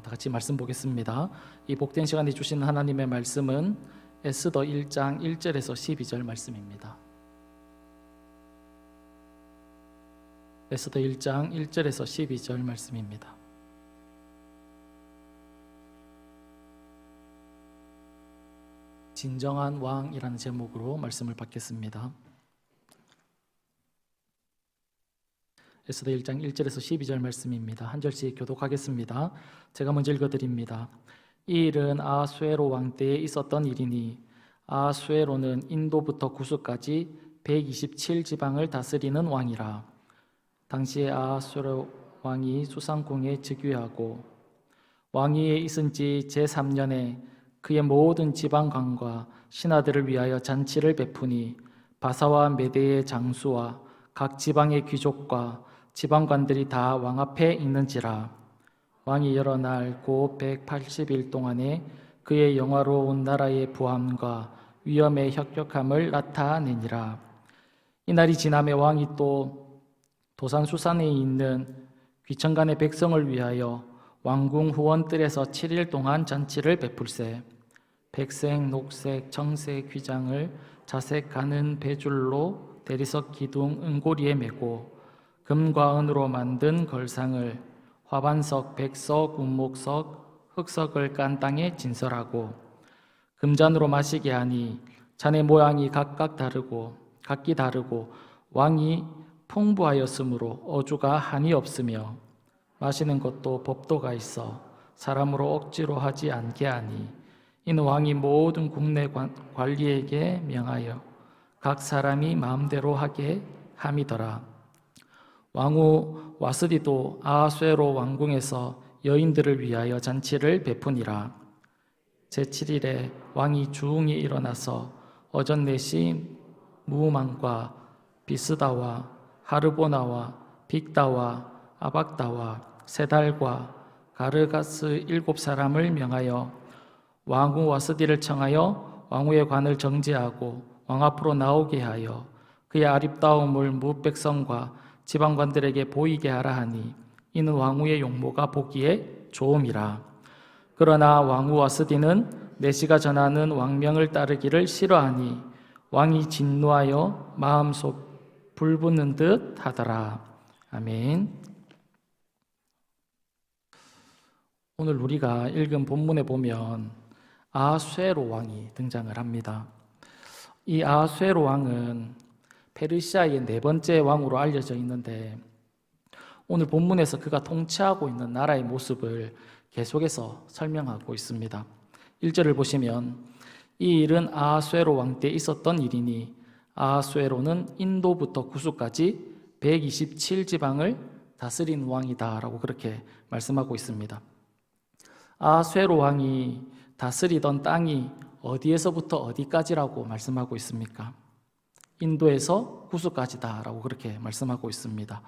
다 같이 말씀 보겠습니다. 이 복된 시간에 주신 하나님의 말씀은 에스더 1장 1절에서 12절 말씀입니다. 에스더 1장 1절에서 12절 말씀입니다. 진정한 왕이라는 제목으로 말씀을 받겠습니다. 에스더 1장 1절에서 12절 말씀입니다. 한 절씩 교독하겠습니다. 제가 먼저 읽어드립니다. 이 일은 아하수에로 왕 때에 있었던 일이니 아하수에로는 인도부터 구스까지 127지방을 다스리는 왕이라. 당시에 아하수에로 왕이 수상궁에 즉위하고 왕위에 있은 지 제3년에 그의 모든 지방관과 신하들을 위하여 잔치를 베푸니 바사와 메대의 장수와 각 지방의 귀족과 지방관들이 다 왕 앞에 있는지라. 왕이 여러 날 고 180일 동안에 그의 영화로운 나라의 부함과 위엄의 혁혁함을 나타내니라. 이날이 지남에 왕이 또 도산수산에 있는 귀천간의 백성을 위하여 왕궁 후원뜰에서 7일 동안 잔치를 베풀세. 백색, 녹색, 청색 휘장을 자색 가는 배줄로 대리석 기둥 은고리에 메고 금과 은으로 만든 걸상을 화반석, 백석, 운목석, 흑석을 깐 땅에 진설하고 금잔으로 마시게 하니 잔의 모양이 각기 다르고 왕이 풍부하였으므로 어주가 한이 없으며 마시는 것도 법도가 있어 사람으로 억지로 하지 않게 하니 이는 왕이 모든 국내 관리에게 명하여 각 사람이 마음대로 하게 함이더라. 왕후 와스디도 아하수에로 왕궁에서 여인들을 위하여 잔치를 베푸니라. 제7일에 왕이 주웅이 일어나서 어전넷이 무망과 비스다와 하르보나와 빅다와 아박다와 세달과 가르가스 7사람을 명하여 왕후 와스디를 청하여 왕후의 관을 정지하고 왕 앞으로 나오게 하여 그의 아립다움을 무백성과 지방관들에게 보이게 하라 하니 이는 왕후의 용모가 보기에 좋음이라. 그러나 왕후 와스디는 내시가 전하는 왕명을 따르기를 싫어하니 왕이 진노하여 마음속 불붙는 듯 하더라. 아멘. 오늘 우리가 읽은 본문에 보면 아하수에로 왕이 등장을 합니다. 이 아하수에로 왕은 페르시아의 4번째 왕으로 알려져 있는데 오늘 본문에서 그가 통치하고 있는 나라의 모습을 계속해서 설명하고 있습니다. 1절을 보시면 이 일은 아하수에로 왕 때 있었던 일이니 아하수에로는 인도부터 구스까지 127지방을 다스린 왕이다 라고 그렇게 말씀하고 있습니다. 아하수에로 왕이 다스리던 땅이 어디에서부터 어디까지라고 말씀하고 있습니까? 인도에서 구스까지다 라고 그렇게 말씀하고 있습니다.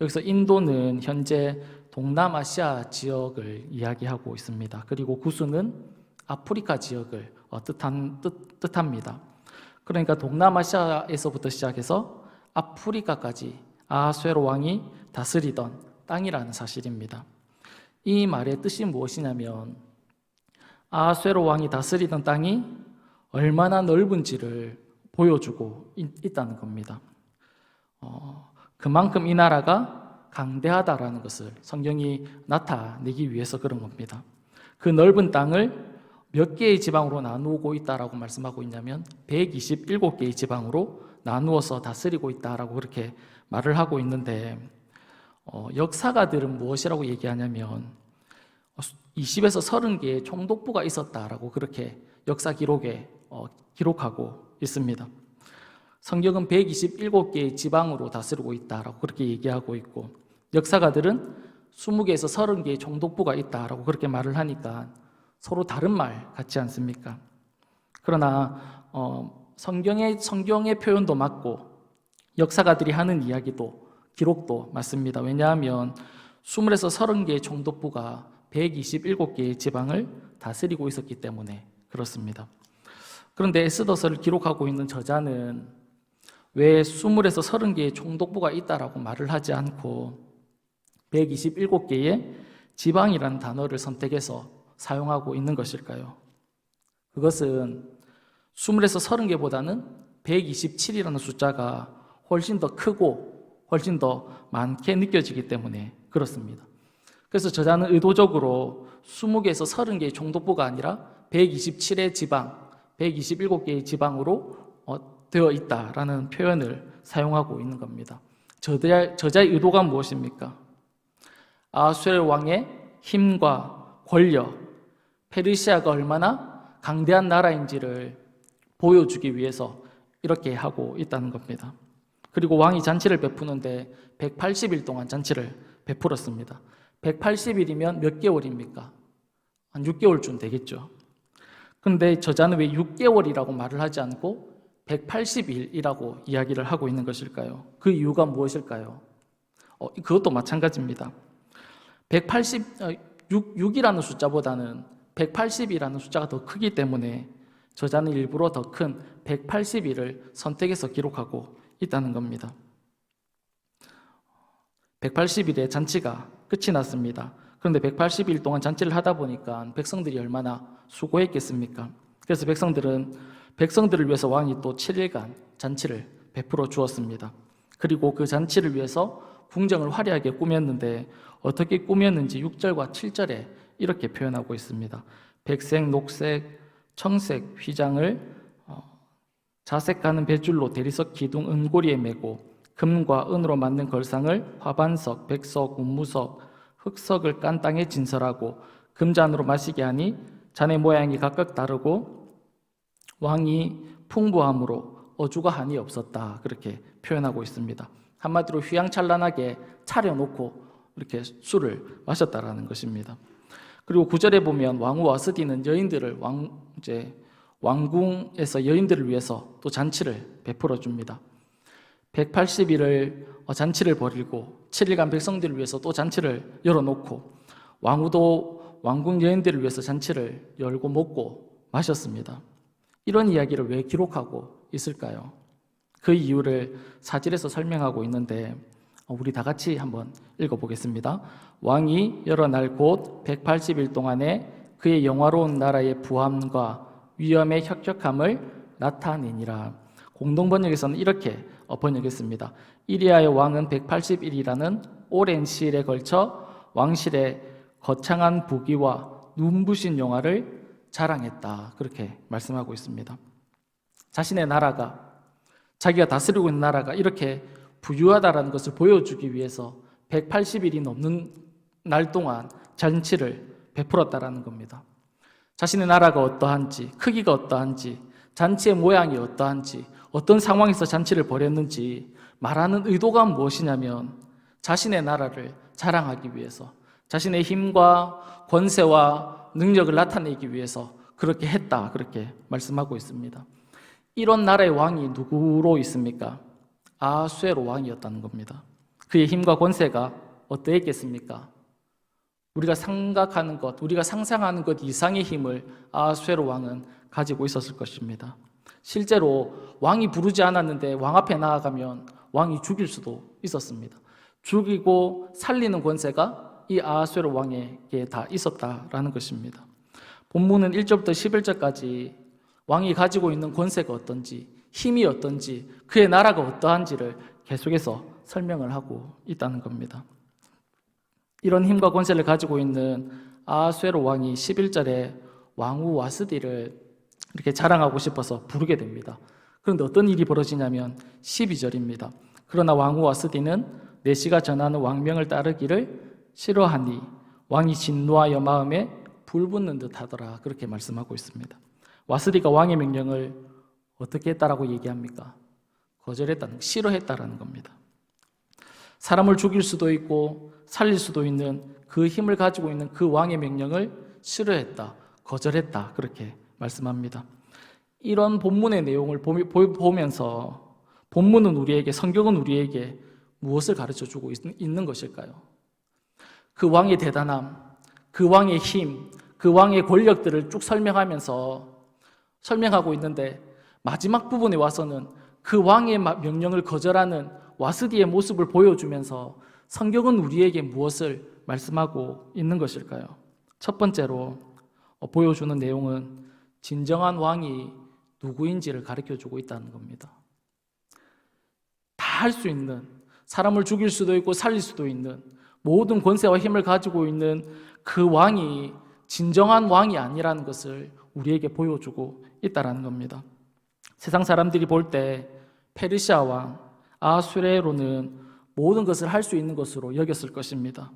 여기서 인도는 현재 동남아시아 지역을 이야기하고 있습니다. 그리고 구스는 아프리카 지역을 뜻합니다. 그러니까 동남아시아에서부터 시작해서 아프리카까지 아하수에로 왕이 다스리던 땅이라는 사실입니다. 이 말의 뜻이 무엇이냐면 아하수에로 왕이 다스리던 땅이 얼마나 넓은지를 보여주고 있다는 겁니다. 그만큼 이 나라가 강대하다라는 것을 성경이 나타내기 위해서 그런 겁니다. 그 넓은 땅을 몇 개의 지방으로 나누고 있다라고 말씀하고 있냐면 127개의 지방으로 나누어서 다스리고 있다라고 그렇게 말을 하고 있는데 역사가들은 무엇이라고 얘기하냐면 20에서 30개의 총독부가 있었다라고 그렇게 역사 기록에 기록하고 있습니다. 성경은 127개의 지방으로 다스리고 있다라고 그렇게 얘기하고 있고 역사가들은 20개에서 30개의 총독부가 있다라고 그렇게 말을 하니까 서로 다른 말 같지 않습니까? 그러나 성경의 표현도 맞고 역사가들이 하는 이야기도 기록도 맞습니다. 왜냐하면 20에서 30개의 총독부가 127개의 지방을 다스리고 있었기 때문에 그렇습니다. 그런데 에스더서를 기록하고 있는 저자는 왜 20에서 30개의 총독부가 있다라고 말을 하지 않고 127개의 지방이라는 단어를 선택해서 사용하고 있는 것일까요? 그것은 20에서 30개보다는 127이라는 숫자가 훨씬 더 크고 훨씬 더 많게 느껴지기 때문에 그렇습니다. 그래서 저자는 의도적으로 20개에서 30개의 총독부가 아니라 127의 지방, 127개의 지방으로 되어 있다라는 표현을 사용하고 있는 겁니다. 저자의 의도가 무엇입니까? 아하수에로 왕의 힘과 권력, 페르시아가 얼마나 강대한 나라인지를 보여주기 위해서 이렇게 하고 있다는 겁니다. 그리고 왕이 잔치를 베푸는데 180일 동안 잔치를 베풀었습니다. 180일이면 몇 개월입니까? 한 6개월쯤 되겠죠. 그런데 저자는 왜 6개월이라고 말을 하지 않고 180일이라고 이야기를 하고 있는 것일까요? 그 이유가 무엇일까요? 그것도 마찬가지입니다. 6이라는 숫자보다는 180이라는 숫자가 더 크기 때문에 저자는 일부러 더 큰 180일을 선택해서 기록하고 있다는 겁니다. 180일에 잔치가 끝이 났습니다. 그런데 180일 동안 잔치를 하다 보니까 백성들이 얼마나 수고했겠습니까? 그래서 백성들을 위해서 왕이 또 7일간 잔치를 베풀어 주었습니다. 그리고 그 잔치를 위해서 궁정을 화려하게 꾸몄는데 어떻게 꾸몄는지 6절과 7절에 이렇게 표현하고 있습니다. 백색, 녹색, 청색 휘장을 자색하는 뱃줄로 대리석 기둥 은고리에 메고 금과 은으로 만든 걸상을 화반석, 백석, 운무석, 흑석을 깐 땅에 진설하고 금잔으로 마시게 하니 잔의 모양이 각각 다르고 왕이 풍부함으로 어주가 한이 없었다. 그렇게 표현하고 있습니다. 한마디로 휘황찬란하게 차려놓고 이렇게 술을 마셨다라는 것입니다. 그리고 9절에 보면 왕후 와스디는 여인들을 왕궁에서 여인들을 위해서 또 잔치를 베풀어 줍니다. 180일을 잔치를 벌이고 7일간 백성들을 위해서 또 잔치를 열어놓고 왕후도 왕궁 여인들을 위해서 잔치를 열고 먹고 마셨습니다. 이런 이야기를 왜 기록하고 있을까요? 그 이유를 사절에서 설명하고 있는데 우리 다 같이 한번 읽어보겠습니다. 왕이 여러 날 곧 180일 동안에 그의 영화로운 나라의 부함과 위엄의 혁혁함을 나타내니라. 공동번역에서는 이렇게 번역했습니다. 이리하여 왕은 180일이라는 오랜 시일에 걸쳐 왕실의 거창한 부귀와 눈부신 영화를 자랑했다. 그렇게 말씀하고 있습니다. 자신의 나라가, 자기가 다스리고 있는 나라가 이렇게 부유하다라는 것을 보여주기 위해서 180일이 넘는 날 동안 잔치를 베풀었다라는 겁니다. 자신의 나라가 어떠한지, 크기가 어떠한지, 잔치의 모양이 어떠한지, 어떤 상황에서 잔치를 벌였는지 말하는 의도가 무엇이냐면 자신의 나라를 자랑하기 위해서, 자신의 힘과 권세와 능력을 나타내기 위해서 그렇게 했다. 그렇게 말씀하고 있습니다. 이런 나라의 왕이 누구로 있습니까? 아하수에로 왕이었다는 겁니다. 그의 힘과 권세가 어떠했겠습니까? 우리가 생각하는 것, 우리가 상상하는 것 이상의 힘을 아하수에로 왕은 가지고 있었을 것입니다. 실제로 왕이 부르지 않았는데 왕 앞에 나아가면 왕이 죽일 수도 있었습니다. 죽이고 살리는 권세가 이 아하수에로 왕에게 다 있었다라는 것입니다. 본문은 1절부터 11절까지 왕이 가지고 있는 권세가 어떤지, 힘이 어떤지, 그의 나라가 어떠한지를 계속해서 설명을 하고 있다는 겁니다. 이런 힘과 권세를 가지고 있는 아하수에로 왕이 11절에 왕후 와스디를 이렇게 자랑하고 싶어서 부르게 됩니다. 그런데 어떤 일이 벌어지냐면 12절입니다. 그러나 왕후 와스디는 내시가 전하는 왕명을 따르기를 싫어하니 왕이 진노하여 마음에 불붙는 듯 하더라. 그렇게 말씀하고 있습니다. 와스디가 왕의 명령을 어떻게 했다라고 얘기합니까? 거절했다는, 싫어했다라는 겁니다. 사람을 죽일 수도 있고 살릴 수도 있는 그 힘을 가지고 있는 그 왕의 명령을 싫어했다, 거절했다. 그렇게 말씀합니다. 이런 본문의 내용을 보면서 본문은 우리에게, 성경은 우리에게 무엇을 가르쳐주고 있는 것일까요? 그 왕의 대단함, 그 왕의 힘, 그 왕의 권력들을 쭉 설명하고 있는데 마지막 부분에 와서는 그 왕의 명령을 거절하는 와스디의 모습을 보여주면서 성경은 우리에게 무엇을 말씀하고 있는 것일까요? 첫 번째로 보여주는 내용은 진정한 왕이 누구인지를 가르쳐주고 있다는 겁니다. 다 할 수 있는, 사람을 죽일 수도 있고 살릴 수도 있는 모든 권세와 힘을 가지고 있는 그 왕이 진정한 왕이 아니라는 것을 우리에게 보여주고 있다는 겁니다. 세상 사람들이 볼 때 페르시아 왕 아수에로는 모든 것을 할 수 있는 것으로 여겼을 것입니다.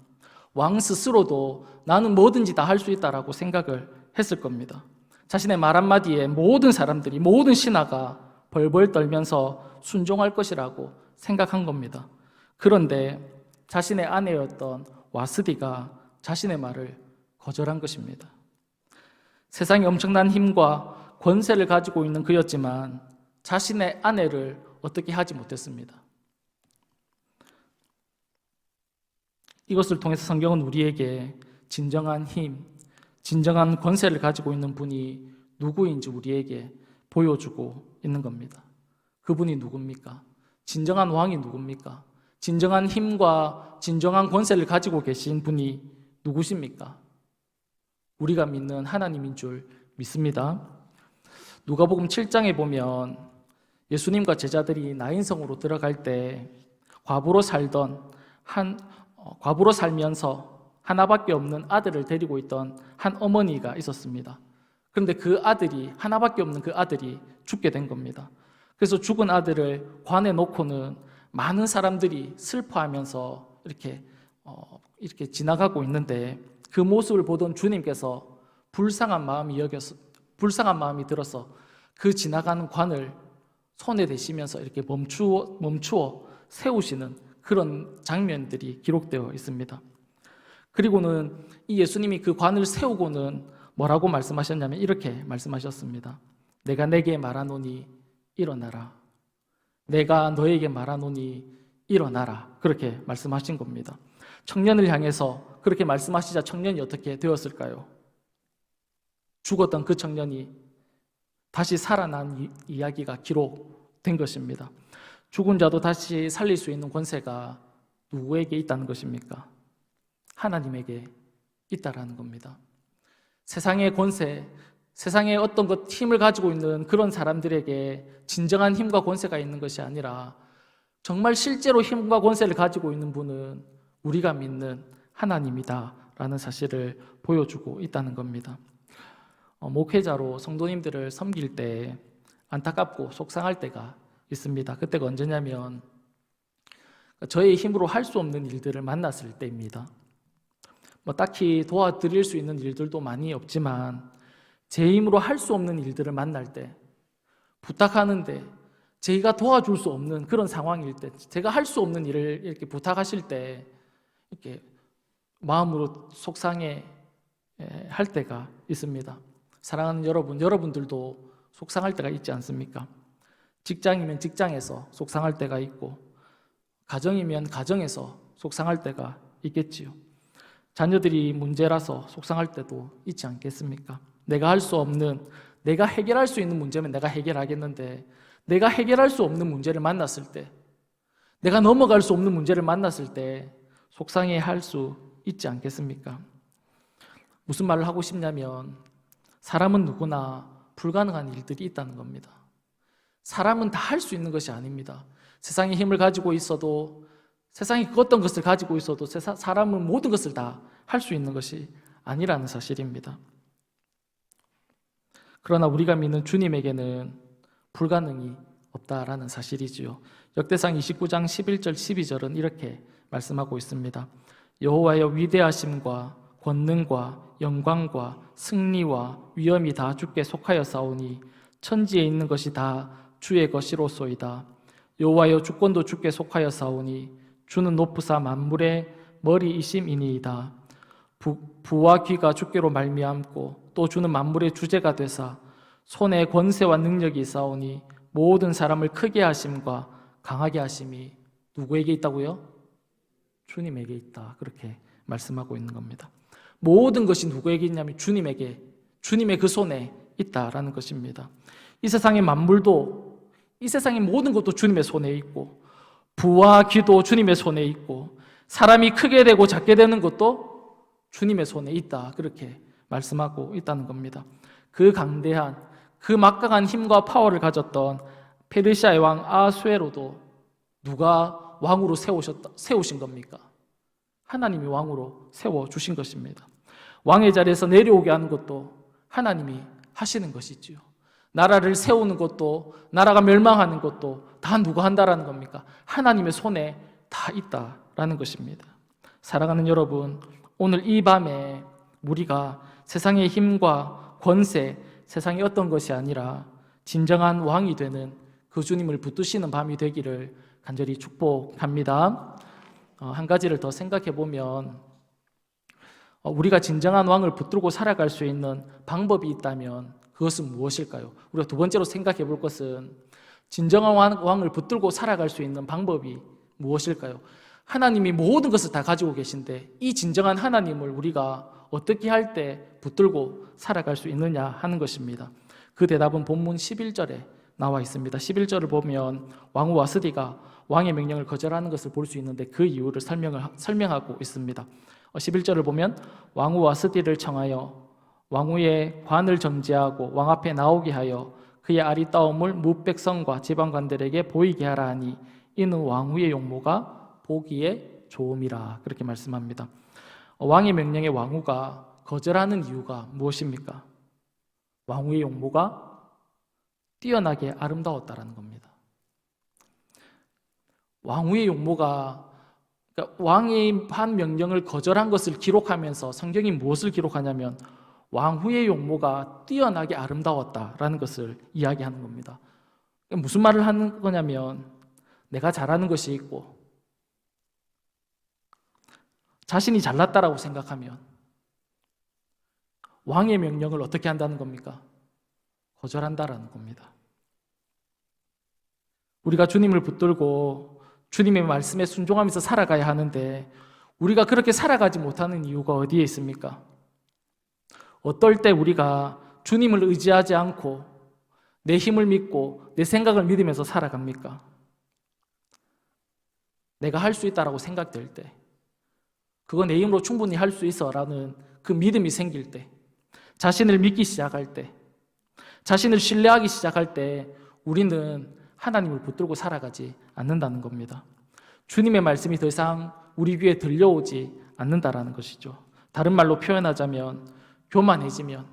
왕 스스로도 나는 뭐든지 다 할 수 있다라고 생각을 했을 겁니다. 자신의 말 한마디에 모든 사람들이, 모든 신하가 벌벌 떨면서 순종할 것이라고 생각한 겁니다. 그런데 자신의 아내였던 와스디가 자신의 말을 거절한 것입니다. 세상에 엄청난 힘과 권세를 가지고 있는 그였지만 자신의 아내를 어떻게 하지 못했습니다. 이것을 통해서 성경은 우리에게 진정한 힘, 진정한 권세를 가지고 있는 분이 누구인지 우리에게 보여주고 있는 겁니다. 그분이 누굽니까? 진정한 왕이 누굽니까? 진정한 힘과 진정한 권세를 가지고 계신 분이 누구십니까? 우리가 믿는 하나님인 줄 믿습니다. 누가복음 7장에 보면 예수님과 제자들이 나인성으로 들어갈 때 과부로 살면서 하나밖에 없는 아들을 데리고 있던 한 어머니가 있었습니다. 그런데 하나밖에 없는 그 아들이 죽게 된 겁니다. 그래서 죽은 아들을 관에 놓고는 많은 사람들이 슬퍼하면서 이렇게 지나가고 있는데 그 모습을 보던 주님께서 불쌍한 마음이 들어서 그 지나가는 관을 손에 대시면서 이렇게 멈추어 세우시는 그런 장면들이 기록되어 있습니다. 그리고는 이 예수님이 그 관을 세우고는 뭐라고 말씀하셨냐면 이렇게 말씀하셨습니다. 내가 내게 말하노니 일어나라. 내가 너에게 말하노니 일어나라. 그렇게 말씀하신 겁니다. 청년을 향해서 그렇게 말씀하시자 청년이 어떻게 되었을까요? 죽었던 그 청년이 다시 살아난 이야기가 기록된 것입니다. 죽은 자도 다시 살릴 수 있는 권세가 누구에게 있다는 것입니까? 하나님에게 있다라는 겁니다. 세상의 권세, 세상에 어떤 힘을 가지고 있는 그런 사람들에게 진정한 힘과 권세가 있는 것이 아니라 정말 실제로 힘과 권세를 가지고 있는 분은 우리가 믿는 하나님이다라는 사실을 보여주고 있다는 겁니다. 목회자로 성도님들을 섬길 때 안타깝고 속상할 때가 있습니다. 그때가 언제냐면 저의 힘으로 할 수 없는 일들을 만났을 때입니다. 딱히 도와드릴 수 있는 일들도 많이 없지만 제 힘으로 할 수 없는 일들을 만날 때, 부탁하는데 제가 도와줄 수 없는 그런 상황일 때, 제가 할 수 없는 일을 이렇게 부탁하실 때 이렇게 마음으로 속상해 할 때가 있습니다. 사랑하는 여러분들도 속상할 때가 있지 않습니까? 직장이면 직장에서 속상할 때가 있고 가정이면 가정에서 속상할 때가 있겠지요. 자녀들이 문제라서 속상할 때도 있지 않겠습니까? 내가 할 수 없는, 내가 해결할 수 있는 문제면 내가 해결하겠는데 내가 해결할 수 없는 문제를 만났을 때, 내가 넘어갈 수 없는 문제를 만났을 때 속상해 할 수 있지 않겠습니까? 무슨 말을 하고 싶냐면 사람은 누구나 불가능한 일들이 있다는 겁니다. 사람은 다 할 수 있는 것이 아닙니다. 세상에 힘을 가지고 있어도, 세상에 어떤 것을 가지고 있어도 사람은 모든 것을 다 할 수 있는 것이 아니라는 사실입니다. 그러나 우리가 믿는 주님에게는 불가능이 없다라는 사실이지요. 역대상 29장 11절 12절은 이렇게 말씀하고 있습니다. 여호와여 위대하심과 권능과 영광과 승리와 위엄이 다 주께 속하여 싸우니 천지에 있는 것이 다 주의 것이로소이다. 여호와여 주권도 주께 속하여 싸우니 주는 높으사 만물의 머리이심이니이다. 부와 귀가 주께로 말미암고 또 주는 만물의 주제가 되사 손에 권세와 능력이 있사오니 모든 사람을 크게 하심과 강하게 하심이 누구에게 있다고요? 주님에게 있다. 그렇게 말씀하고 있는 겁니다. 모든 것이 누구에게 있냐면 주님에게, 주님의 그 손에 있다라는 것입니다. 이 세상의 만물도, 이 세상의 모든 것도 주님의 손에 있고 부와 귀도 주님의 손에 있고 사람이 크게 되고 작게 되는 것도 주님의 손에 있다. 그렇게 말씀하고 있다는 겁니다. 그 강대한, 그 막강한 힘과 파워를 가졌던 페르시아의 왕 아수에로도 누가 왕으로 세우신 겁니까? 하나님이 왕으로 세워주신 것입니다. 왕의 자리에서 내려오게 하는 것도 하나님이 하시는 것이지요. 나라를 세우는 것도, 나라가 멸망하는 것도 다 누가 한다라는 겁니까? 하나님의 손에 다 있다라는 것입니다. 사랑하는 여러분, 오늘 이 밤에 우리가 세상의 힘과 권세, 세상의 어떤 것이 아니라 진정한 왕이 되는 그 주님을 붙드시는 밤이 되기를 간절히 축복합니다. 한 가지를 더 생각해 보면, 우리가 진정한 왕을 붙들고 살아갈 수 있는 방법이 있다면 그것은 무엇일까요? 우리가 두 번째로 생각해 볼 것은 진정한 왕을 붙들고 살아갈 수 있는 방법이 무엇일까요? 하나님이 모든 것을 다 가지고 계신데 이 진정한 하나님을 우리가 어떻게 할 때 붙들고 살아갈 수 있느냐 하는 것입니다. 그 대답은 본문 11절에 나와 있습니다. 11절을 보면 왕후 와스디가 왕의 명령을 거절하는 것을 볼 수 있는데 그 이유를 설명하고 있습니다. 11절을 보면 왕후 와스디를 청하여 왕후의 관을 정지하고 왕 앞에 나오게 하여 그의 아리따움을 무백성과 지방관들에게 보이게 하라 하니 이는 왕후의 용모가 보기에 좋음이라. 그렇게 말씀합니다. 왕의 명령에 왕후가 거절하는 이유가 무엇입니까? 왕후의 용모가 뛰어나게 아름다웠다라는 겁니다. 왕후의 용모가, 그러니까 왕이 한 명령을 거절한 것을 기록하면서 성경이 무엇을 기록하냐면 왕후의 용모가 뛰어나게 아름다웠다라는 것을 이야기하는 겁니다. 무슨 말을 하는 거냐면 내가 잘하는 것이 있고 자신이 잘났다라고 생각하면 왕의 명령을 어떻게 한다는 겁니까? 거절한다라는 겁니다. 우리가 주님을 붙들고 주님의 말씀에 순종하면서 살아가야 하는데 우리가 그렇게 살아가지 못하는 이유가 어디에 있습니까? 어떨 때 우리가 주님을 의지하지 않고 내 힘을 믿고 내 생각을 믿으면서 살아갑니까? 내가 할 수 있다라고 생각될 때, 그거 내 힘으로 충분히 할 수 있어 라는 그 믿음이 생길 때, 자신을 믿기 시작할 때, 자신을 신뢰하기 시작할 때 우리는 하나님을 붙들고 살아가지 않는다는 겁니다. 주님의 말씀이 더 이상 우리 귀에 들려오지 않는다라는 것이죠. 다른 말로 표현하자면 교만해지면,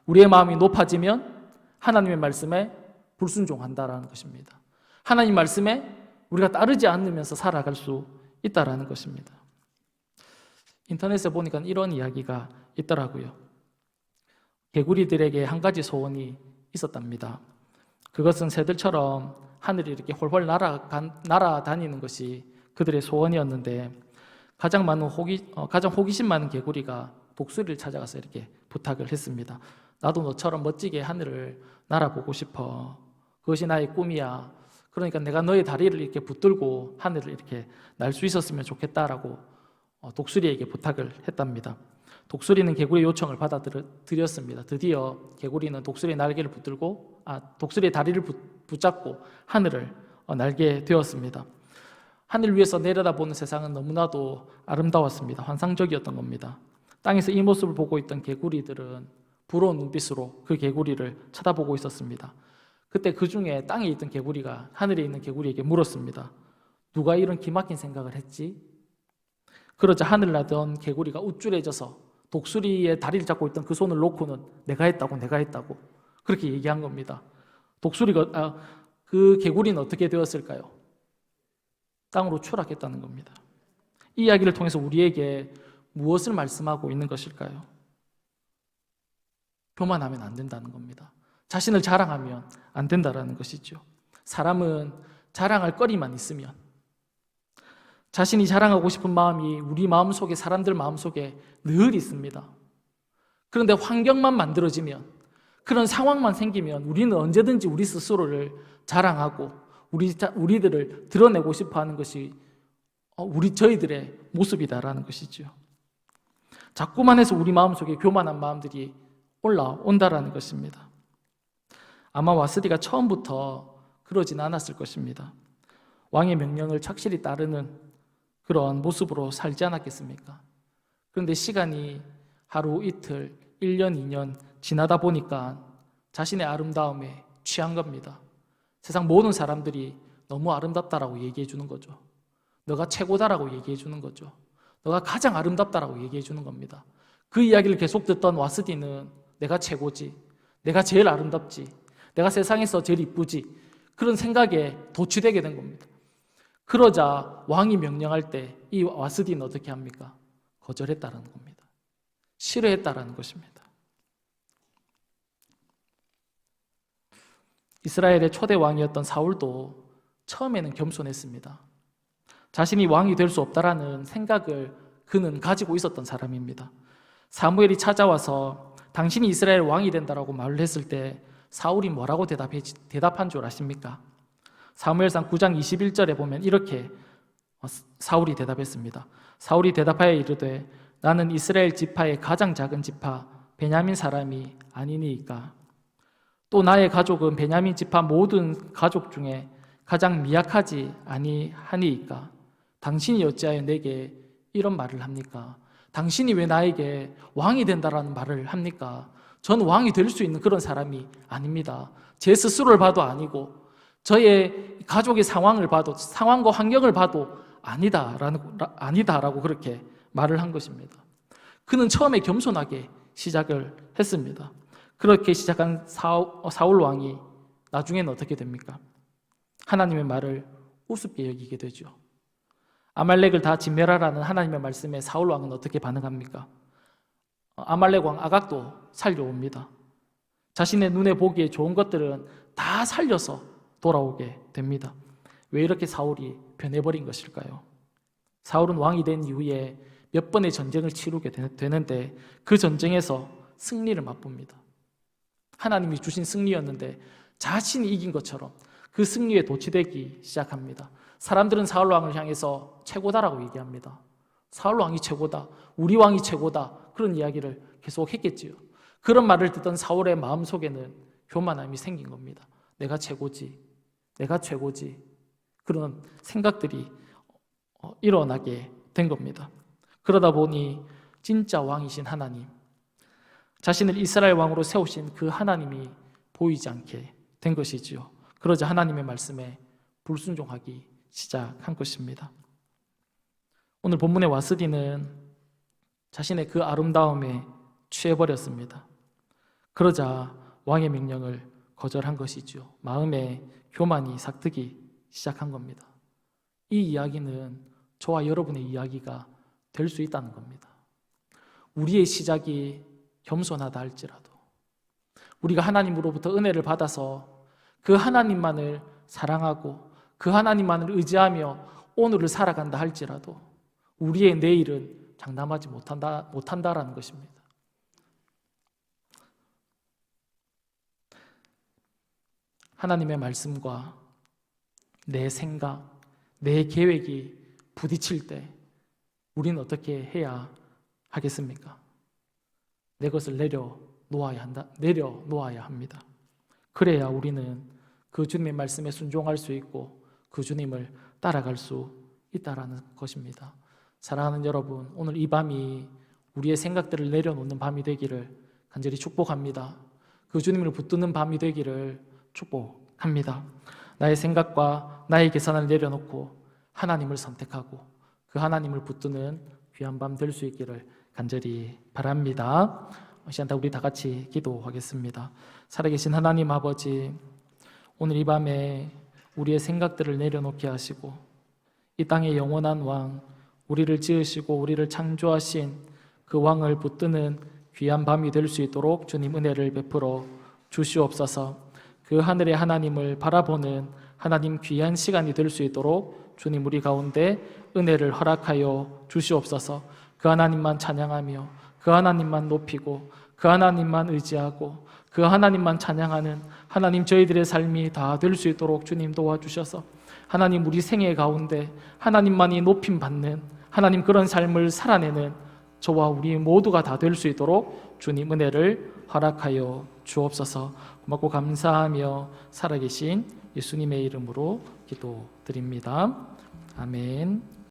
우리의 마음이 높아지면 하나님의 말씀에 불순종한다라는 것입니다. 하나님 말씀에 우리가 따르지 않으면서 살아갈 수 있다라는 것입니다. 인터넷에 보니까 이런 이야기가 있더라고요. 개구리들에게 한 가지 소원이 있었답니다. 그것은 새들처럼 하늘이 이렇게 홀홀 날아다니는 것이 그들의 소원이었는데 가장 호기심 많은 개구리가 독수리를 찾아가서 이렇게 부탁을 했습니다. 나도 너처럼 멋지게 하늘을 날아보고 싶어. 그것이 나의 꿈이야. 그러니까 내가 너의 다리를 이렇게 붙들고 하늘을 이렇게 날 수 있었으면 좋겠다라고 독수리에게 부탁을 했답니다. 독수리는 개구리의 요청을 받아들였습니다. 드디어 개구리는 독수리의 날개를 독수리의 다리를 붙잡고 하늘을 날게 되었습니다. 하늘 위에서 내려다보는 세상은 너무나도 아름다웠습니다. 환상적이었던 겁니다. 땅에서 이 모습을 보고 있던 개구리들은 부러운 눈빛으로 그 개구리를 쳐다보고 있었습니다. 그때 그 중에 땅에 있던 개구리가 하늘에 있는 개구리에게 물었습니다. 누가 이런 기막힌 생각을 했지? 그러자 하늘 나던 개구리가 우쭐해져서 독수리의 다리를 잡고 있던 그 손을 놓고는 내가 했다고 그렇게 얘기한 겁니다. 그 개구리는 어떻게 되었을까요? 땅으로 추락했다는 겁니다. 이 이야기를 통해서 우리에게 무엇을 말씀하고 있는 것일까요? 교만하면 안 된다는 겁니다. 자신을 자랑하면 안 된다는 것이죠. 사람은 자랑할 거리만 있으면, 자신이 자랑하고 싶은 마음이 우리 마음속에, 사람들 마음속에 늘 있습니다. 그런데 환경만 만들어지면, 그런 상황만 생기면 우리는 언제든지 우리 스스로를 자랑하고 우리들을 드러내고 싶어하는 것이 저희들의 모습이다라는 것이죠. 자꾸만 해서 우리 마음속에 교만한 마음들이 올라온다라는 것입니다. 아마 와스디가 처음부터 그러진 않았을 것입니다. 왕의 명령을 착실히 따르는 그런 모습으로 살지 않았겠습니까? 그런데 시간이 하루 이틀, 1년, 2년 지나다 보니까 자신의 아름다움에 취한 겁니다. 세상 모든 사람들이 너무 아름답다라고 얘기해 주는 거죠. 너가 최고다라고 얘기해 주는 거죠. 너가 가장 아름답다라고 얘기해 주는 겁니다. 그 이야기를 계속 듣던 와스디는 내가 최고지, 내가 제일 아름답지, 내가 세상에서 제일 이쁘지, 그런 생각에 도취되게 된 겁니다. 그러자 왕이 명령할 때 이 와스디는 어떻게 합니까? 거절했다라는 겁니다. 싫어했다라는 것입니다. 이스라엘의 초대 왕이었던 사울도 처음에는 겸손했습니다. 자신이 왕이 될 수 없다라는 생각을 그는 가지고 있었던 사람입니다. 사무엘이 찾아와서 당신이 이스라엘 왕이 된다라고 말을 했을 때 사울이 뭐라고 대답한 줄 아십니까? 사무엘상 9장 21절에 보면 이렇게 사울이 대답했습니다. 사울이 대답하여 이르되 나는 이스라엘 지파의 가장 작은 지파 베냐민 사람이 아니니이까. 또 나의 가족은 베냐민 지파 모든 가족 중에 가장 미약하지 아니하니이까. 당신이 어찌하여 내게 이런 말을 합니까? 당신이 왜 나에게 왕이 된다라는 말을 합니까? 저는 왕이 될 수 있는 그런 사람이 아닙니다. 제 스스로를 봐도 아니고 저의 가족의 상황을 봐도, 상황과 환경을 봐도 아니다라고 그렇게 말을 한 것입니다. 그는 처음에 겸손하게 시작을 했습니다. 그렇게 시작한 사울 왕이 나중에는 어떻게 됩니까? 하나님의 말을 우습게 여기게 되죠. 아말렉을 다 진멸하라는 하나님의 말씀에 사울 왕은 어떻게 반응합니까? 아말렉 왕 아각도 살려옵니다. 자신의 눈에 보기에 좋은 것들은 다 살려서 돌아오게 됩니다. 왜 이렇게 사울이 변해버린 것일까요? 사울은 왕이 된 이후에 몇 번의 전쟁을 치르게 되는데 그 전쟁에서 승리를 맛봅니다. 하나님이 주신 승리였는데 자신이 이긴 것처럼 그 승리에 도취되기 시작합니다. 사람들은 사울 왕을 향해서 최고다라고 얘기합니다. 사울 왕이 최고다, 우리 왕이 최고다, 그런 이야기를 계속 했겠지요. 그런 말을 듣던 사울의 마음속에는 교만함이 생긴 겁니다. 내가 최고지, 내가 최고지, 그런 생각들이 일어나게 된 겁니다. 그러다 보니 진짜 왕이신 하나님, 자신을 이스라엘 왕으로 세우신 그 하나님이 보이지 않게 된 것이지요. 그러자 하나님의 말씀에 불순종하기 시작한 것입니다. 오늘 본문의 와스디는 자신의 그 아름다움에 취해버렸습니다. 그러자 왕의 명령을 거절한 것이죠. 마음에 교만이 삭트기 시작한 겁니다. 이 이야기는 저와 여러분의 이야기가 될 수 있다는 겁니다. 우리의 시작이 겸손하다 할지라도, 우리가 하나님으로부터 은혜를 받아서 그 하나님만을 사랑하고 그 하나님만을 의지하며 오늘을 살아간다 할지라도 우리의 내일은 장담하지 못한다라는 것입니다. 하나님의 말씀과 내 생각, 내 계획이 부딪힐 때 우리는 어떻게 해야 하겠습니까? 내 것을 내려놓아야 합니다. 그래야 우리는 그 주님의 말씀에 순종할 수 있고 그 주님을 따라갈 수 있다라는 것입니다. 사랑하는 여러분, 오늘 이 밤이 우리의 생각들을 내려놓는 밤이 되기를 간절히 축복합니다. 그 주님을 붙드는 밤이 되기를 축복합니다. 나의 생각과 나의 계산을 내려놓고 하나님을 선택하고 그 하나님을 붙드는 귀한 밤 될 수 있기를 간절히 바랍니다. 이 시간 우리 다 같이 기도하겠습니다. 살아계신 하나님 아버지, 오늘 이 밤에 우리의 생각들을 내려놓게 하시고 이 땅의 영원한 왕, 우리를 지으시고 우리를 창조하신 그 왕을 붙드는 귀한 밤이 될 수 있도록 주님 은혜를 베풀어 주시옵소서. 그 하늘의 하나님을 바라보는 하나님 귀한 시간이 될 수 있도록 주님 우리 가운데 은혜를 허락하여 주시옵소서. 그 하나님만 찬양하며 그 하나님만 높이고 그 하나님만 의지하고 그 하나님만 찬양하는 하나님 저희들의 삶이 다 될 수 있도록 주님 도와주셔서 하나님 우리 생애 가운데 하나님만이 높임받는 하나님 그런 삶을 살아내는 저와 우리 모두가 다 될 수 있도록 주님 은혜를 허락하여 주옵소서. 고맙고 감사하며 살아계신 예수님의 이름으로 기도드립니다. 아멘.